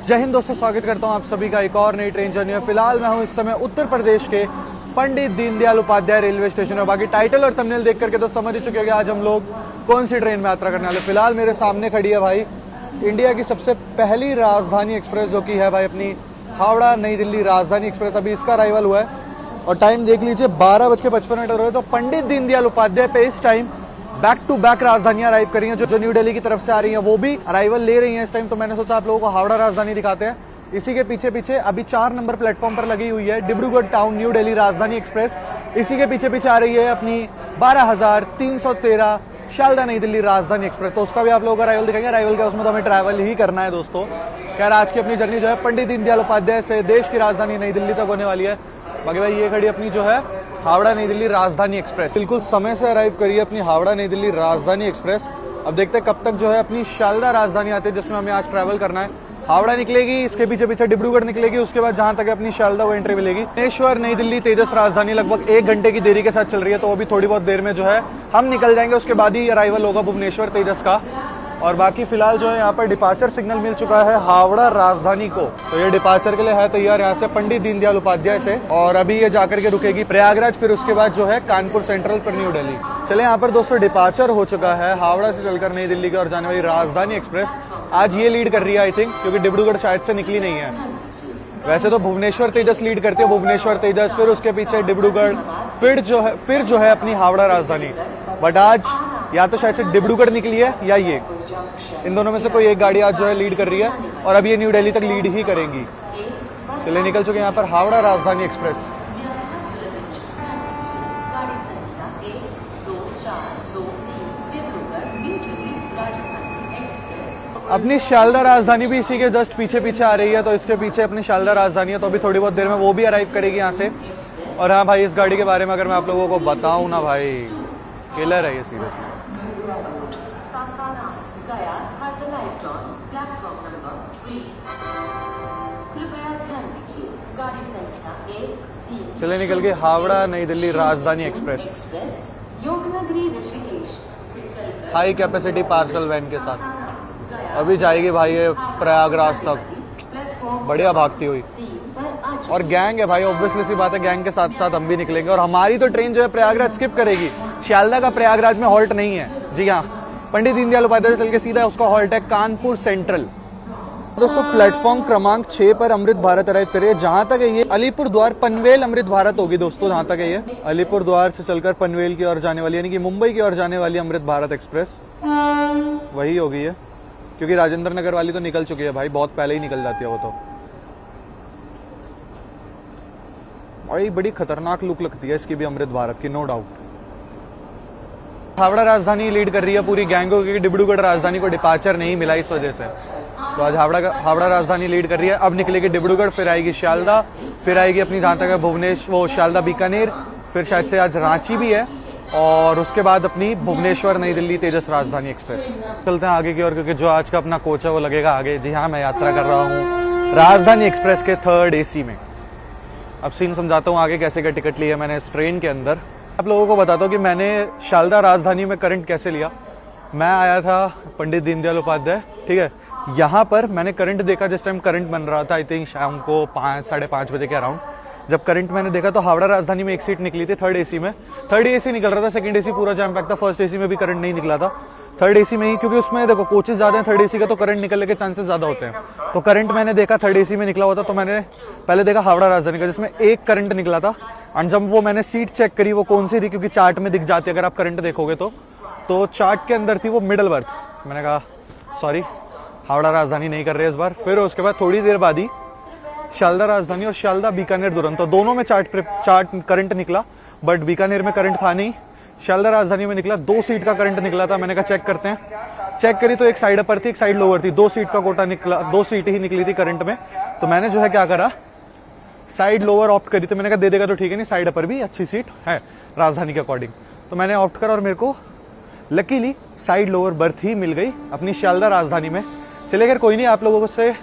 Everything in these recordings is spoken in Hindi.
जय हिंद दोस्तों, स्वागत करता हूं आप सभी का एक और नई ट्रेन जर्नी में। फिलहाल मैं हूं इस समय उत्तर प्रदेश के पंडित दीनदयाल उपाध्याय रेलवे स्टेशन और बाकी टाइटल और थंबनेल देख करके तो समझ ही चुके हैं कि आज हम लोग कौन सी ट्रेन में यात्रा करने वाले। फिलहाल मेरे सामने खड़ी है भाई इंडिया की सबसे पहली राजधानी एक्सप्रेस, जो कि है भाई अपनी हावड़ा नई दिल्ली राजधानी एक्सप्रेस। अभी इसका अराइवल हुआ है और टाइम देख लीजिए 12:55 हो रहे। तो पंडित दीनदयाल उपाध्याय पे इस टाइम बैक टू बैक राजधानियां अराइव कर रही हैं, जो न्यू दिल्ली की तरफ से आ रही हैं वो भी अराइवल ले रही हैं इस टाइम। तो मैंने सोचा आप लोगों को हावड़ा राजधानी दिखाते हैं। इसी के पीछे पीछे अभी 4 नंबर प्लेटफॉर्म पर लगी हुई है Dibrugarh town new Delhi Rajdhani express. इसी के पीछे पीछे आ रही है अपनी 12,313 शालदा नई दिल्ली राजधानी एक्सप्रेस। तो उसका भी आप लोगों को अराइवल दिखाएंगे। अराइवल का उसमें तो हमें ट्रैवल ही करना है दोस्तों। खैर आज की अपनी जर्नी जो है पंडित दीनदयाल उपाध्याय से देश की राजधानी नई दिल्ली तक होने वाली है। बाकी भाई ये खड़ी अपनी जो है हावड़ा नई दिल्ली राजधानी एक्सप्रेस, बिल्कुल समय से अराइव करी है अपनी हावड़ा नई दिल्ली राजधानी एक्सप्रेस। अब देखते हैं कब तक जो है अपनी शालदा राजधानी आती है, जिसमें हमें आज ट्रैवल करना है। हावड़ा निकलेगी, इसके पीछे पीछे डिब्रूगढ़ निकलेगी, उसके बाद जहां तक अपनी शालदा को एंट्री मिलेगी। भुवनेश्वर नई दिल्ली तेजस राजधानी लगभग 1 घंटे की देरी के साथ चल रही है, तो अभी थोड़ी बहुत देर में जो है हम निकल जाएंगे। उसके बाद ही अराइवल होगा भुवनेश्वर तेजस का। और बाकी फिलहाल जो है यहाँ पर डिपार्चर सिग्नल मिल चुका है हावड़ा राजधानी को, तो ये डिपार्चर के लिए है तैयार यहाँ से पंडित दीनदयाल उपाध्याय से। और अभी ये जाकर के रुकेगी प्रयागराज, फिर उसके बाद जो है कानपुर सेंट्रल, फिर न्यू दिल्ली। चले यहाँ पर दोस्तों डिपार्चर हो चुका है हावड़ा से चलकर नई दिल्ली की ओर जाने वाली राजधानी एक्सप्रेस। आज ये लीड कर रही है आई थिंक, क्योंकि डिब्रूगढ़ शायद से निकली नहीं है। वैसे तो भुवनेश्वर तेजस लीड करती है, भुवनेश्वर तेजस, फिर उसके पीछे डिब्रूगढ़, फिर जो है अपनी हावड़ा राजधानी। बट आज या तो शायद से डिब्रूगढ़ निकली है या ये, इन दोनों में से कोई एक गाड़ी आज जो है लीड कर रही है और अब ये न्यू दिल्ली तक लीड ही करेंगी। चलिए निकल चुके हैं यहाँ पर हावड़ा राजधानी एक्सप्रेस। अपनी शालदा राजधानी भी इसी के जस्ट पीछे पीछे आ रही है, तो इसके पीछे अपनी शालदा राजधानी है, तो अभी थोड़ी बहुत देर में वो भी अराइव करेगी यहाँ से। और हाँ भाई, इस गाड़ी के बारे में अगर मैं आप लोगों को बताऊँ ना भाई, किलर है ये सीरियसली। चले निकल गए हावड़ा नई Delhi Rajdhani express high capacity parcel van के साथ। अभी जाएगी भाई ये प्रयागराज तक, बढ़िया भागती हुई। और गैंग है भाई, ऑब्वियसली सी बात है, गैंग के साथ साथ हम भी निकलेंगे। और हमारी तो ट्रेन जो है प्रयागराज स्किप करेगी। शालदा का प्रयागराज में हॉल्ट नहीं है। जी हाँ, पंडित दीनदयाल उपाध्याय से चल के सीधा उसका हॉल्ट है कानपुर सेंट्रल। दोस्तों प्लेटफॉर्म क्रमांक 6 पर अमृत भारत अराइव करिए। जहां तक है ये अलीपुर द्वार पनवेल अमृत भारत होगी दोस्तों। जहां तक है ये अलीपुर द्वार से चलकर पनवेल की ओर जाने वाली, यानी कि मुंबई की ओर जाने वाली अमृत भारत एक्सप्रेस वही होगी है, क्योंकि राजेंद्र नगर वाली तो निकल चुकी है भाई, बहुत पहले ही निकल जाती है वो तो। भाई बड़ी खतरनाक लुक लगती है इसकी भी अमृत भारत की, no doubt. Howrah Rajdhani lead कर रही है पूरी गैंग को, क्योंकि डिब्रूगढ़ राजधानी को डिपार्चर नहीं मिला इस वजह से। तो आज हावड़ा राजधानी लीड कर रही है। अब निकलेगी डिब्रूगढ़, फिर आएगी शालदा, फिर आएगी अपनी जहाँ तक है भुवनेश्वर शालदा बीकानेर, फिर शायद से आज रांची भी है, और उसके बाद अपनी भुवनेश्वर नई दिल्ली तेजस राजधानी एक्सप्रेस। चलते हैं आगे की ओर, क्योंकि जो आज का अपना कोच है वो लगेगा आगे। जी हाँ, मैं यात्रा कर रहा हूँ राजधानी एक्सप्रेस के 3rd AC में। अब सीन समझाता हूँ आगे कैसे क्या टिकट ली है मैंने इस ट्रेन के अंदर। आप लोगों को बताता हूँ कि मैंने शालदा राजधानी में करंट कैसे लिया। मैं आया था पंडित दीनदयाल उपाध्याय, ठीक है। यहाँ पर मैंने करंट देखा जिस टाइम करंट बन रहा था, आई थिंक शाम को 5-5:30 बजे के अराउंड। जब करंट मैंने देखा तो हावड़ा राजधानी में एक सीट निकली थी 3rd AC में। 3rd AC निकल रहा था, 2nd AC पूरा जैम पैक था, 1st AC में भी करंट नहीं निकला था। 3rd AC में ही, क्योंकि उसमें देखो कोचेस ज्यादा हैं 3rd AC का, तो करंट निकलने के चांसेस ज्यादा होते हैं। तो करंट मैंने देखा 3rd AC में निकला हुआ था, तो मैंने पहले देखा हावड़ा राजधानी का, जिसमें एक करंट निकला था। एंड जब वो मैंने सीट चेक करी वो कौन सी थी, क्योंकि चार्ट में दिख जाती है अगर आप करंट देखोगे तो चार्ट के अंदर थी वो मिडल बर्थ। मैंने कहा सॉरी, हावड़ा राजधानी नहीं कर रहे इस बार। फिर उसके बाद थोड़ी देर बाद ही शालदा राजधानी और शालदा बीकानेर दुरंतो, दोनों में चार्ट करंट निकला, बट बीकानेर में करंट था नहीं। शालदा राजधानी में निकला, 2 सीट का करंट निकला था। मैंने कहा चेक करते हैं। चेक करी तो एक साइड अपर थी, एक साइड लोअर थी, 2 सीट का कोटा निकला, 2 सीट ही निकली थी करंट में। तो मैंने जो है क्या करा, साइड लोअर ऑप्ट करी। तो मैंने कहा दे देगा तो ठीक है, नहीं साइड अपर भी अच्छी सीट है राजधानी के अकॉर्डिंग। तो मैंने ऑप्ट करा और मेरे को लकीली साइड लोअर बर्थ ही मिल गई अपनी शालदा राजधानी में। चलिए अगर कोई नहीं, आप लोगों से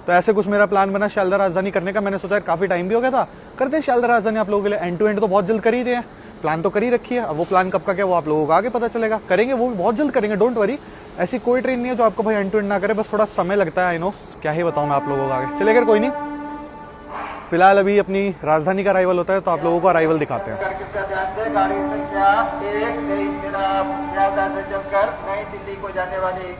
तो ऐसे कुछ मेरा प्लान बना शालदा राजधानी करने का। मैंने सोचा काफी टाइम भी हो गया था, करते हैं शालदा राजधानी आप लोगों के लिए। एंड टू एंड तो बहुत जल्द कर ही रहे हैं, प्लान तो कर ही रखी है, अब वो प्लान कब का क्या वो आप लोगों को आगे पता चलेगा। करेंगे वो भी बहुत जल्द करेंगे, डोंट वरी। ऐसी कोई ट्रेन नहीं है जो आपको भाई एंड टू एंड ना करे, बस थोड़ा समय लगता है, आई नो, क्या ही बताऊँ मैं आप लोगों को आगे। चलिए, अगर कोई नहीं, फिलहाल अभी अपनी राजधानी का अराइवल होता है तो आप लोगों को अराइवल दिखाते हैं। नई दिल्ली को जाने वाली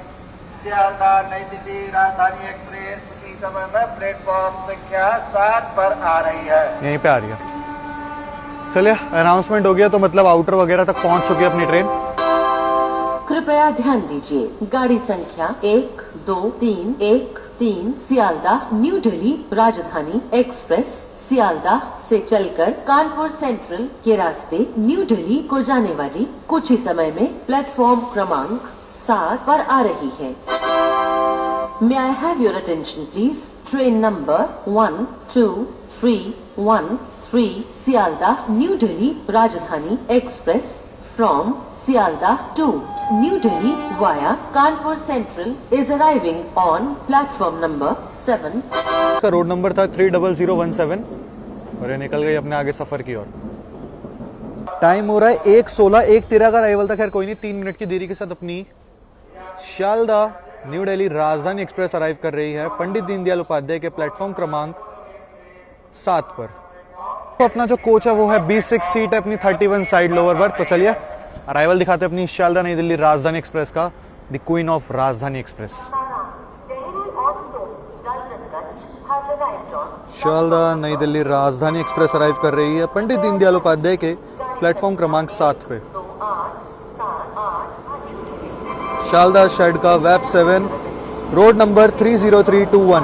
सियालदाह नई दिल्ली राजधानी एक्सप्रेस उसी समय में प्लेटफॉर्म संख्या 7 पर आ रही है, यहीं पे आ रही है। चलिए, अनाउंसमेंट हो गया तो मतलब आउटर वगैरह तक पहुंच चुकी है अपनी ट्रेन। कृपया ध्यान दीजिए, गाड़ी संख्या 1, 2, 3, 1, 3 सियालदाह न्यू दिल्ली राजधानी एक्सप्रेस सियालदाह से चलकर कानपुर सेंट्रल के रास्ते न्यू दिल्ली को जाने वाली कुछ ही समय में प्लेटफॉर्म क्रमांक 7 पर आ रही है। May I have your attention please? Train number 12313 Sialdah New Delhi Rajdhani Express from Sialdah to New Delhi via Kanpur Central is arriving on platform number 7. का रोड नंबर था 30017 और ये निकल गई अपने आगे सफर की ओर। टाइम हो रहा है 1:16, 1:13 का अराइवल था। खैर कोई नहीं, 3 मिनट की देरी के साथ अपनी Sealdah new Delhi Rajdhani express arrive कर रही है पंडित दीनदयाल उपाध्याय के प्लेटफॉर्म क्रमांक 7 पर। तो अपना जो कोच है वो है B6 सीट है, अपनी 31 साइड लोअर बर्थ। तो चलिए अराइवल दिखाते हैं अपनी सियालदाह नई दिल्ली राजधानी एक्सप्रेस का, द क्वीन ऑफ राजधानी एक्सप्रेस। सियालदाह नई दिल्ली राजधानी एक्सप्रेस अराइव कर रही है पंडित दीनदयाल उपाध्याय के प्लेटफॉर्म क्रमांक 7 पे। सियालदाह शेड का वेब 7, रोड नंबर 30321।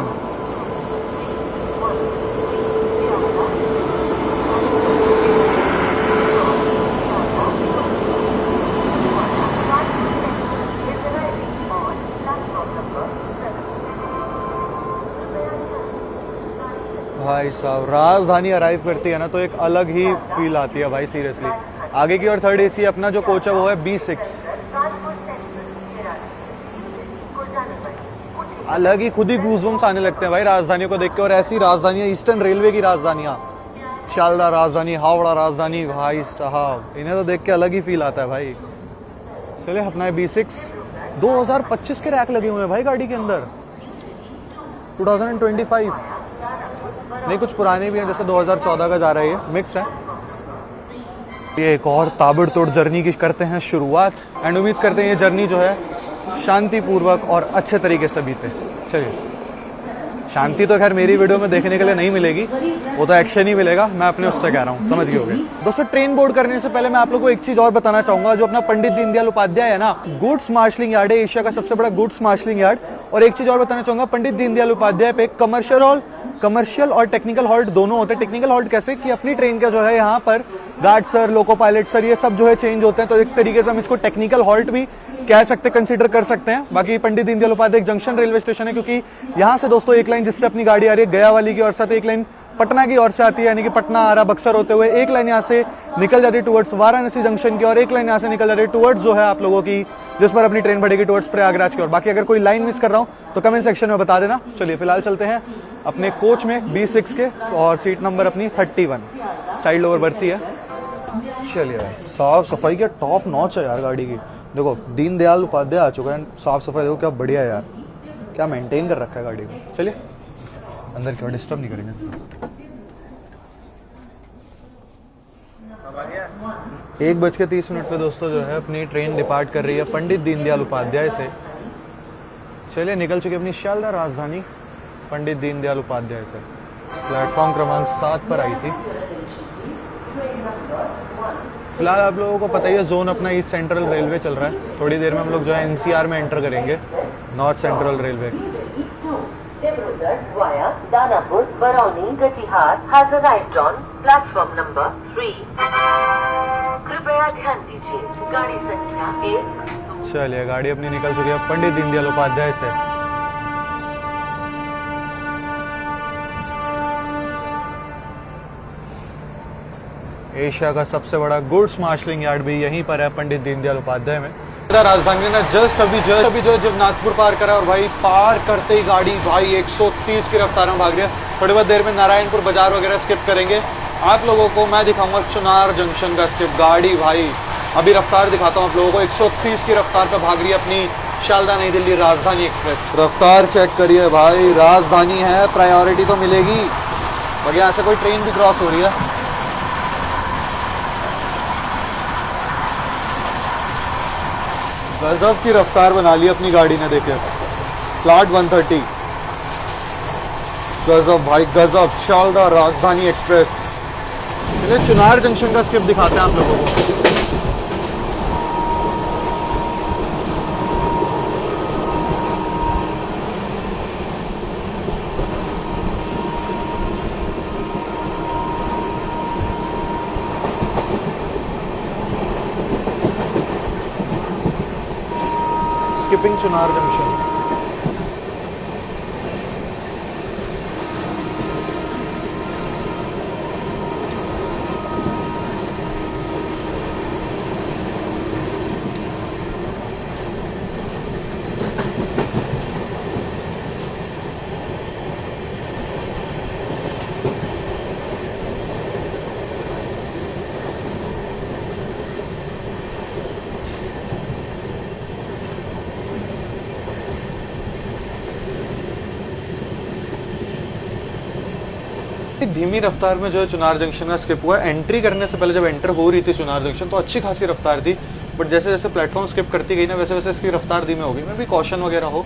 भाई साहब, राजधानी अराइव करती है ना तो एक अलग ही फील आती है भाई, सीरियसली। आगे की और थर्ड एसी अपना जो कोच है वो है B6। अलग ही खुद ही गूज़बम्स आने लगते हैं भाई राजधानी को देख के। और ऐसी राजधानियाँ, ईस्टर्न रेलवे की राजधानियाँ, सियालदाह राजधानी, हावड़ा राजधानी, भाई साहब इन्हें तो देख के अलग ही फील आता है भाई। चलिए अपना है B6। 2025 के रैक लगे हुए हैं भाई गाड़ी के अंदर, 2025 नहीं, कुछ पुराने भी हैं, जैसे 2014 का जा रहा है, ये मिक्स है। ये एक और ताबड़तोड़ जर्नी की करते हैं शुरुआत एंड उम्मीद करते हैं ये जर्नी जो है शांतिपूर्वक और अच्छे तरीके से बीते। चलिए, शांति तो खैर मेरी वीडियो में देखने के लिए नहीं मिलेगी, वो तो एक्शन ही मिलेगा, मैं अपने उससे कह रहा हूँ, समझ गए होगे। दोस्तों, ट्रेन बोर्ड करने से पहले मैं आप लोगों को एक चीज और बताना चाहूंगा। जो अपना पंडित दीनदयाल उपाध्याय है ना, गुड्स मार्शलिंग यार्ड है, एशिया का सबसे बड़ा गुड्स मार्शलिंग यार्ड। और एक चीज और बताना चाहूंगा, पंडित दीनदयाल उपाध्याय पे कमर्शियल और टेक्निकल हॉल्ट दोनों होते हैं। टेक्निकल हॉल्ट कैसे कि अपनी ट्रेन का जो है यहाँ पर guard sir, loco pilot sir, ये सब जो है चेंज होते हैं, तो एक तरीके से हम इसको टेक्निकल हॉल्ट भी कह सकते, कंसीडर कर सकते हैं। बाकी पंडित दीनदयाल उपाध्याय एक जंक्शन रेलवे स्टेशन है, क्योंकि यहाँ से दोस्तों एक लाइन जिससे अपनी गाड़ी आ रही है गया वाली की ओर से, एक लाइन पटना की ओर से आती है, यानी कि पटना, आरा, बक्सर होते हुए एक लाइन यहाँ से निकल जाती है टुवर्ड्स वाराणसी जंक्शन की, और एक लाइन यहाँ से निकल जाती है टुवर्ड्स जो है आप लोगों की जिस पर अपनी ट्रेन बढ़ेगी टुवर्ड्स प्रयागराज की ओर। बाकी अगर कोई लाइन मिस कर रहा हूँ तो कमेंट सेक्शन में बता देना। चलिए फिलहाल चलते हैं अपने कोच में B6 के, और सीट नंबर अपनी 31 साइड लोअर बर्थ है। चलिए भाई, साफ सफाई क्या टॉप नॉच है यार गाड़ी की। देखो दीनदयाल उपाध्याय आ चुका है, साफ सफाई देखो क्या बढ़िया है यार, क्या मेंटेन कर रखा है गाड़ी को। चलिए अंदर क्यों डिस्टर्ब नहीं करेंगे। 1:30 पे दोस्तों जो है अपनी ट्रेन डिपार्ट कर रही है पंडित दीनदयाल उपाध्याय से। चलिए निकल चुकी अपनी सियालदाह राजधानी पंडित दीनदयाल उपाध्याय से, प्लेटफॉर्म क्रमांक 7 पर आई थी। फिलहाल आप लोगों को पता ही है जोन अपना ईस्ट सेंट्रल रेलवे चल रहा है। थोड़ी देर में हम लोग जो है NCR में एंटर करेंगे, north central railway. Danapur Barauni Katihar has arrived on platform number 3. कृपया ध्यान दीजिए, गाड़ी संख्या 1। चलिए गाड़ी अपनी निकल चुकी है पंडित दीनदयाल उपाध्याय से। एशिया का सबसे बड़ा गुड्स मार्शलिंग यार्ड भी यहीं पर है पंडित दीनदयाल उपाध्याय में। राजधानी ने जस्ट अभी जो जगन्नाथपुर पार करा, और भाई पार करते ही गाड़ी भाई 130 की रफ्तार में भाग रही है। थोड़ी बहुत देर में नारायणपुर बाजार वगैरह स्किप करेंगे आप लोगों को मैं दिखाऊंगा चुनार जंक्शन का स्किप। गाड़ी भाई अभी रफ्तार दिखाता हूँ आप लोगों को, 130 की रफ्तार पर भाग रही है अपनी शालदा नई दिल्ली राजधानी एक्सप्रेस। रफ्तार चेक करिए भाई, राजधानी है, प्रायोरिटी तो मिलेगी। बाकी यहाँ से कोई ट्रेन भी क्रॉस हो रही है। गजब की रफ्तार बना ली अपनी गाड़ी ने, देखे फ्लैट 130। गजब भाई गजब, शालदा राजधानी एक्सप्रेस। चलिए चुनार जंक्शन का स्किप दिखाते हैं आप लोगों को। Skipping Chunar junction. धीमी रफ्तार में जो है चुनार जंक्शन का स्किप हुआ। एंट्री करने से पहले जब एंटर हो रही थी चुनार जंक्शन तो अच्छी खासी रफ्तार थी, बट जैसे जैसे प्लेटफॉर्म स्किप करती गई ना वैसे वैसे इसकी रफ्तार धीमे हो गई। मैं भी कॉशन वगैरह हो